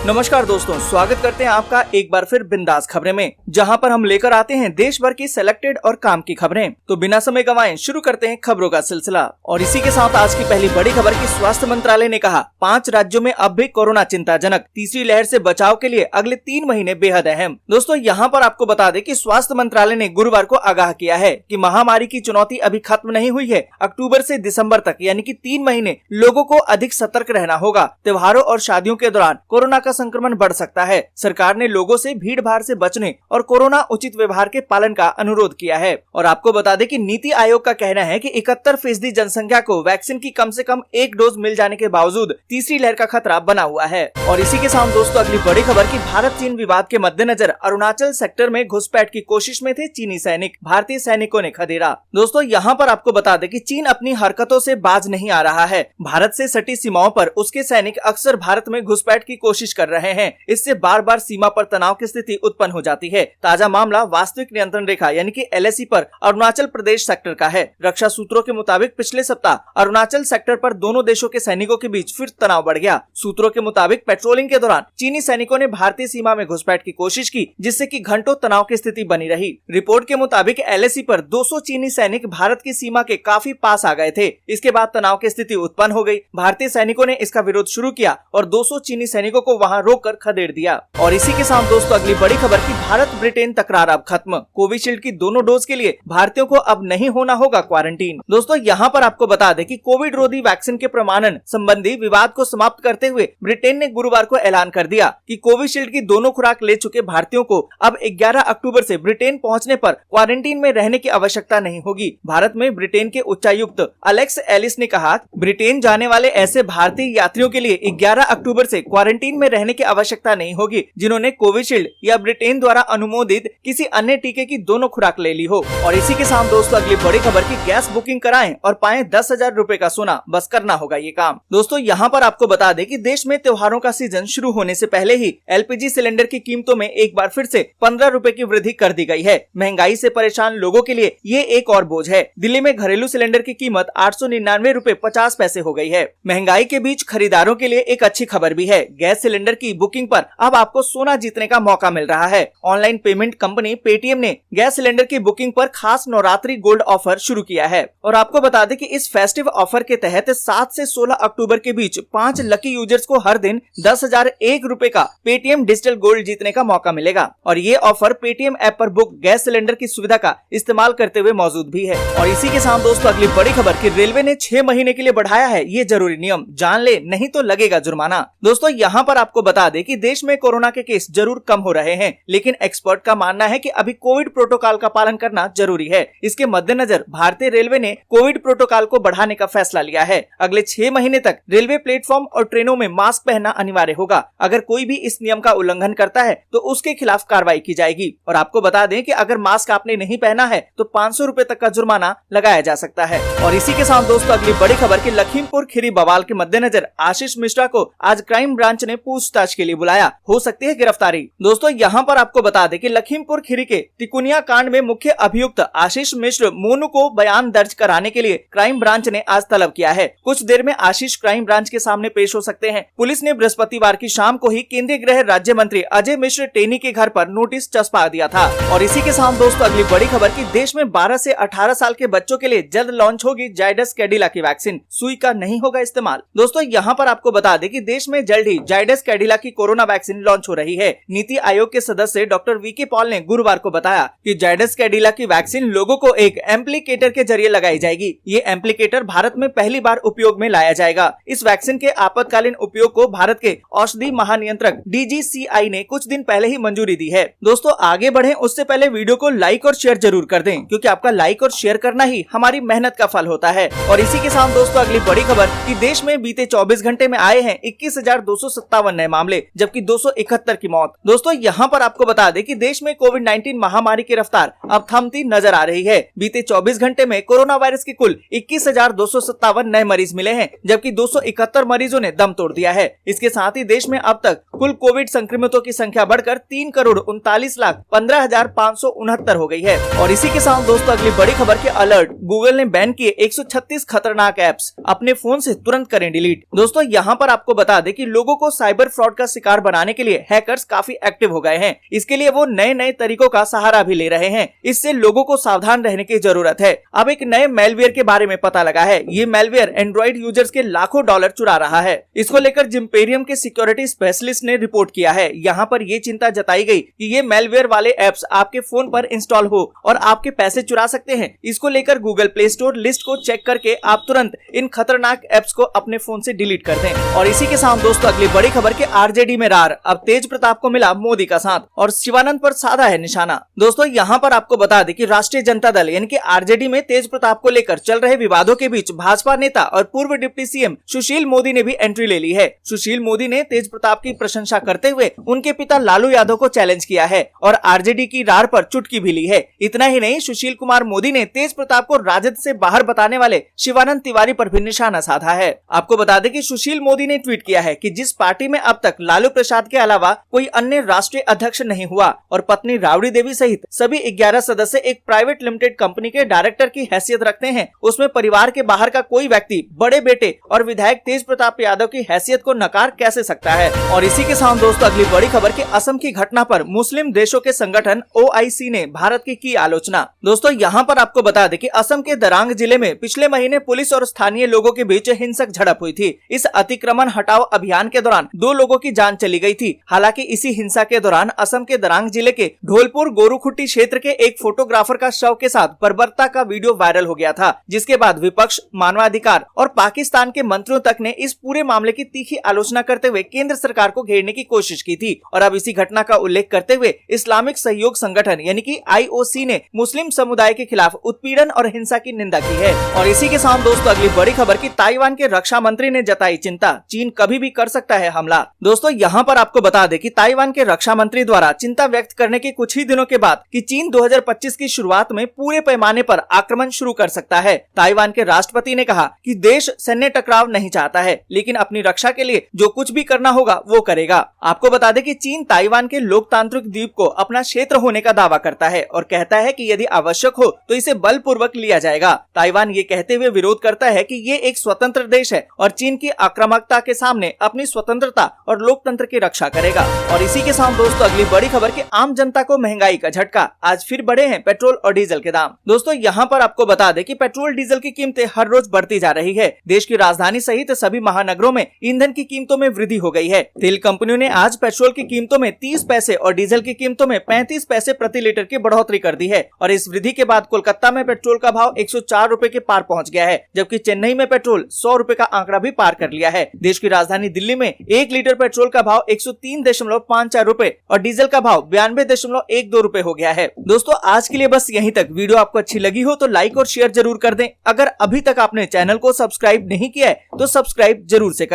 नमस्कार दोस्तों, स्वागत करते हैं आपका एक बार फिर बिंदास खबरें में, जहां पर हम लेकर आते हैं देश भर की सेलेक्टेड और काम की खबरें। तो बिना समय गंवाए शुरू करते हैं खबरों का सिलसिला। और इसी के साथ आज की पहली बड़ी खबर की स्वास्थ्य मंत्रालय ने कहा 5 राज्यों में अब भी कोरोना चिंताजनक, तीसरी लहर से बचाव के लिए अगले 3 महीने बेहद अहम। दोस्तों यहाँ पर आपको बता दें कि स्वास्थ्य मंत्रालय ने गुरुवार को आगाह किया है कि महामारी की चुनौती अभी खत्म नहीं हुई है। अक्टूबर से दिसंबर तक यानी कि 3 महीने लोगों को अधिक सतर्क रहना होगा। त्योहारों और शादियों के दौरान कोरोना का संक्रमण बढ़ सकता है। सरकार ने लोगों से भीड़ भाड़ से बचने और कोरोना उचित व्यवहार के पालन का अनुरोध किया है। और आपको बता दें कि नीति आयोग का कहना है कि 71% जनसंख्या को वैक्सीन की कम से कम 1 डोज मिल जाने के बावजूद तीसरी लहर का खतरा बना हुआ है। और इसी के साथ दोस्तों अगली बड़ी खबर की भारत चीन विवाद के मद्देनजर अरुणाचल सेक्टर में घुसपैठ की कोशिश में थे चीनी सैनिक, भारतीय सैनिकों ने खदेड़ा। दोस्तों यहाँ पर आपको बता दें कि चीन अपनी हरकतों से बाज नहीं आ रहा है। भारत से सटी सीमाओं पर उसके सैनिक अक्सर भारत में घुसपैठ की कोशिश कर रहे हैं। इससे बार बार सीमा पर तनाव की स्थिति उत्पन्न हो जाती है। ताजा मामला वास्तविक नियंत्रण रेखा यानी कि LAC पर अरुणाचल प्रदेश सेक्टर का है। रक्षा सूत्रों के मुताबिक पिछले सप्ताह अरुणाचल सेक्टर पर दोनों देशों के सैनिकों के बीच फिर तनाव बढ़ गया। सूत्रों के मुताबिक पेट्रोलिंग के दौरान चीनी सैनिकों ने भारतीय सीमा में घुसपैठ की कोशिश की, जिससे कि घंटों तनाव की स्थिति बनी रही। रिपोर्ट के मुताबिक LAC पर 200 चीनी सैनिक भारत की सीमा के काफी पास आ गए थे। इसके बाद तनाव की स्थिति उत्पन्न हो गई। भारतीय सैनिकों ने इसका विरोध शुरू किया और 200 चीनी सैनिकों को वहां रोककर खदेड़ दिया। और इसी के साथ दोस्तों अगली बड़ी खबर की भारत ब्रिटेन तकरार अब खत्म। कोविशील्ड की दोनों डोज के लिए भारतीयों को अब नहीं होना होगा क्वारंटीन। दोस्तों यहाँ पर आपको बता दें कि कोविड रोधी वैक्सीन के प्रमाणन संबंधी विवाद को समाप्त करते हुए ब्रिटेन ने गुरुवार को ऐलान कर दिया कि कोविशील्ड की दोनों खुराक ले चुके भारतीयों को अब 11 अक्टूबर से ब्रिटेन पहुंचने पर क्वारंटीन में रहने की आवश्यकता नहीं होगी। भारत में ब्रिटेन के उच्चायुक्त अलेक्स एलिस ने कहा, ब्रिटेन जाने वाले ऐसे भारतीय यात्रियों के लिए 11 अक्टूबर से क्वारंटीन में रहने की आवश्यकता नहीं होगी जिन्होंने कोविशील्ड या ब्रिटेन द्वारा अनुमोदित किसी अन्य टीके की दोनों खुराक ले ली हो। और इसी के साथ दोस्तों अगली बड़ी खबर की गैस बुकिंग कराएं और पाएं 10,000 रुपए का सोना, बस करना होगा ये काम। दोस्तों यहाँ पर आपको बता दें कि देश में त्योहारों का सीजन शुरू होने से पहले ही LPG सिलेंडर की कीमतों में एक बार फिर से 15 रुपए की वृद्धि कर दी गई है। महंगाई से परेशान लोगों के लिए ये एक और बोझ है। दिल्ली में घरेलू सिलेंडर की कीमत 899 रुपए 50 पैसे हो गई है। महंगाई के बीच खरीदारों के लिए एक अच्छी खबर भी है। गैस सिलेंडर की बुकिंग पर अब आपको सोना जीतने का मौका मिल रहा है। ऑनलाइन पेमेंट कंपनी पेटीएम ने गैस सिलेंडर की बुकिंग पर खास नवरात्रि गोल्ड ऑफर शुरू किया है। और आपको बता दें कि इस फेस्टिव ऑफर के तहत 7 से 16 अक्टूबर के बीच 5 लकी यूजर्स को हर दिन 10,001 रुपए का पेटीएम डिजिटल गोल्ड जीतने का मौका मिलेगा। और ये ऑफर पेटीएम ऐप पर बुक गैस सिलेंडर की सुविधा का इस्तेमाल करते हुए मौजूद भी है। और इसी के साथ दोस्तों अगली बड़ी खबर की रेलवे ने 6 महीने के लिए बढ़ाया है ये जरूरी नियम, जान ले नहीं तो लगेगा जुर्माना। दोस्तों यहाँ पर आपको बता दें कि देश में कोरोना के केस जरूर कम हो रहे हैं, लेकिन एक्सपर्ट का मानना है कि अभी कोविड प्रोटोकॉल का पालन करना जरूरी है। इसके मद्देनजर भारतीय रेलवे ने कोविड प्रोटोकॉल को बढ़ाने का फैसला लिया है। अगले 6 महीने तक रेलवे प्लेटफॉर्म और ट्रेनों में मास्क पहनना अनिवार्य होगा। अगर कोई भी इस नियम का उल्लंघन करता है तो उसके खिलाफ कार्रवाई की जाएगी। और आपको बता दें कि अगर मास्क आपने नहीं पहना है तो 500 रुपए तक का जुर्माना लगाया जा सकता है। और इसी के साथ दोस्तों अगली बड़ी खबर की लखीमपुर खीरी बवाल के मद्देनजर आशीष मिश्रा को आज क्राइम ब्रांच ने पूछताछ के लिए बुलाया, हो सकती है गिरफ्तारी। दोस्तों यहाँ पर आपको बता दें कि लखीमपुर खीरी के तिकुनिया कांड में मुख्य अभियुक्त आशीष मिश्र मोनू को बयान दर्ज कराने के लिए क्राइम ब्रांच ने आज तलब किया है। कुछ देर में आशीष क्राइम ब्रांच के सामने पेश हो सकते हैं। पुलिस ने बृहस्पतिवार की शाम को ही केंद्रीय गृह राज्य मंत्री अजय मिश्र टेनी के घर पर नोटिस चस्पा दिया था। और इसी के साथ दोस्तों अगली बड़ी खबर की देश में 12 से 18 साल के बच्चों के लिए जल्द लॉन्च होगी जायडस कैडिला की वैक्सीन, सुई का नहीं होगा इस्तेमाल। दोस्तों यहाँ पर आपको बता दें कि देश में जल्द ही जायडस कैडिला की कोरोना वैक्सीन लॉन्च हो रही है। नीति आयोग के सदस्य डॉक्टर वीके पॉल ने गुरुवार को बताया कि जायडस कैडिला की वैक्सीन लोगों को एक एम्प्लीकेटर के जरिए लगाई जाएगी। ये एम्प्लीकेटर भारत में पहली बार उपयोग में लाया जाएगा। इस वैक्सीन के आपातकालीन उपयोग को भारत के औषधि महानियंत्रक DGCI ने कुछ दिन पहले ही मंजूरी दी है। दोस्तों आगे बढ़े उससे पहले वीडियो को लाइक और शेयर जरूर कर दें, क्योंकि आपका लाइक और शेयर करना ही हमारी मेहनत का फल होता है। और इसी के साथ दोस्तों अगली बड़ी खबर कि देश में बीते 24 घंटे में आए हैं 21,257 नए मामले, जबकि 271 की मौत। दोस्तों यहाँ पर आपको बता दें कि देश में कोविड-19 महामारी की रफ्तार अब थमती नजर आ रही है। बीते 24 घंटे में कोरोना वायरस के कुल 21,257 नए मरीज मिले हैं, जबकि 271 मरीजों ने दम तोड़ दिया है। इसके साथ ही देश में अब तक कुल कोविड संक्रमितों की संख्या बढ़कर 3,39,15,569 हो गई है। और इसी के साथ दोस्तों अगली बड़ी खबर के अलर्ट, गूगल ने बैन किए 136 खतरनाक ऐप्स, अपने फोन से तुरंत करें डिलीट। दोस्तों यहाँ पर आपको बता दें कि लोगों को साइबर फ्रॉड का शिकार बनाने के लिए हैकर्स काफी एक्टिव हो गए हैं। इसके लिए वो नए नए तरीकों का सहारा भी ले रहे हैं। इससे लोगों को सावधान रहने की जरूरत है। अब एक नए मेलवेयर के बारे में पता लगा है। ये मेलवेयर एंड्रॉइड यूजर्स के लाखों डॉलर चुरा रहा है। इसको लेकर जिम्पेरियम के सिक्योरिटी स्पेशलिस्ट ने रिपोर्ट किया है। यहाँ पर ये चिंता जताई गई कि ये मेलवेयर वाले एप्स आपके फोन पर इंस्टॉल हो और आपके पैसे चुरा सकते हैं। इसको लेकर गूगल प्ले स्टोर लिस्ट को चेक करके आप तुरंत इन खतरनाक एप्स को अपने फोन से डिलीट कर दें। और इसी के साथ दोस्तों अगली बड़ी खबर के आरजेडी में रार, अब तेज प्रताप को मिला मोदी का साथ और शिवानंद पर साधा है निशाना। दोस्तों यहाँ पर आपको बता दें कि राष्ट्रीय जनता दल यानी कि आरजेडी में तेज प्रताप को लेकर चल रहे विवादों के बीच भाजपा नेता और पूर्व डिप्टी सीएम सुशील मोदी ने भी एंट्री ले ली है। सुशील मोदी ने तेज प्रताप की प्रशंसा करते हुए उनके पिता लालू यादव को चैलेंज किया है और आरजेडी की रार पर चुटकी भी ली है। इतना ही नहीं, सुशील कुमार मोदी ने तेज प्रताप को राजद से बाहर बताने वाले शिवानंद तिवारी पर भी निशाना साधा है। आपको बता दें कि सुशील मोदी ने ट्वीट किया है कि जिस पार्टी में अब तक लालू प्रसाद के अलावा कोई अन्य राष्ट्रीय अध्यक्ष नहीं हुआ और पत्नी राबड़ी देवी सहित सभी 11 सदस्य एक प्राइवेट लिमिटेड कंपनी के डायरेक्टर की हैसियत रखते हैं, उसमें परिवार के बाहर का कोई व्यक्ति बड़े बेटे और विधायक तेज प्रताप यादव की हैसियत को नकार कैसे सकता है। और इसी के साथ दोस्तों अगली बड़ी खबर की असम की घटना पर मुस्लिम देशों के संगठन OIC ने भारत की आलोचना। दोस्तों यहाँ पर आपको बता दें कि असम के दरांग जिले में पिछले महीने पुलिस और स्थानीय लोगों के बीच हिंसक झड़प हुई थी। इस अतिक्रमण हटाओ अभियान के दौरान 2 लोगों की जान चली गई थी। हालांकि इसी हिंसा के दौरान असम के दरांग जिले के ढोलपुर गोरुखुट्टी क्षेत्र के एक फोटोग्राफर का शव के साथ बर्बरता का वीडियो वायरल हो गया था, जिसके बाद विपक्ष, मानवाधिकार और पाकिस्तान के मंत्रियों तक ने इस पूरे मामले की तीखी आलोचना करते हुए केंद्र सरकार को घेरने की कोशिश की थी। और अब इसी घटना का उल्लेख करते हुए इस्लामिक सहयोग संगठन यानी कि IOC ने मुस्लिम समुदाय के खिलाफ उत्पीड़न और हिंसा की निंदा की है। और इसी के साथ दोस्तों अगली बड़ी खबर की ताइवान के रक्षा मंत्री ने जताई चिंता, चीन कभी भी कर सकता है हमला। दोस्तों यहाँ पर आपको बता दें कि ताइवान के रक्षा मंत्री द्वारा चिंता व्यक्त करने के कुछ ही दिनों के बाद कि चीन 2025 की शुरुआत में पूरे पैमाने पर आक्रमण शुरू कर सकता है। ताइवान के राष्ट्रपति ने कहा कि देश सैन्य टकराव नहीं चाहता है, लेकिन अपनी रक्षा के लिए जो कुछ भी करना होगा वो करेगा। आपको बता दें कि चीन ताइवान के लोकतांत्रिक द्वीप को अपना क्षेत्र होने का दावा करता है और कहता है कि यदि आवश्यक हो तो इसे बलपूर्वक लिया जाएगा। ताइवान ये कहते हुए विरोध करता है कि ये एक स्वतंत्र देश है और चीन की आक्रामकता के सामने अपनी स्वतंत्रता और लोकतंत्र की रक्षा करेगा। और इसी के साथ दोस्तों अगली बड़ी खबर की आम जनता को महंगाई का झटका, आज फिर बढ़े हैं पेट्रोल और डीजल के दाम। दोस्तों यहाँ पर आपको बता दें कि पेट्रोल डीजल की कीमतें हर रोज बढ़ती जा रही है। देश की राजधानी सहित सभी महानगरों में ईंधन की कीमतों में वृद्धि हो गई है। तेल कंपनियों ने आज पेट्रोल की कीमतों में 30 पैसे और डीजल की कीमतों में 35 पैसे प्रति लीटर की बढ़ोतरी कर दी है। और इस वृद्धि के बाद कोलकाता में पेट्रोल का भाव 104 रुपए के पार पहुंच गया है, जबकि चेन्नई में पेट्रोल 100 रुपए का आंकड़ा भी पार कर लिया है। देश की राजधानी दिल्ली में 1 लीटर पेट्रोल का भाव 103.54 रुपए और डीजल का भाव 92.12 रुपए हो गया है। दोस्तों आज के लिए बस यहीं तक। वीडियो आपको अच्छी लगी हो तो लाइक और शेयर जरूर कर दें। अगर अभी तक आपने चैनल को सब्सक्राइब नहीं किया है तो सब्सक्राइब जरूर से करें।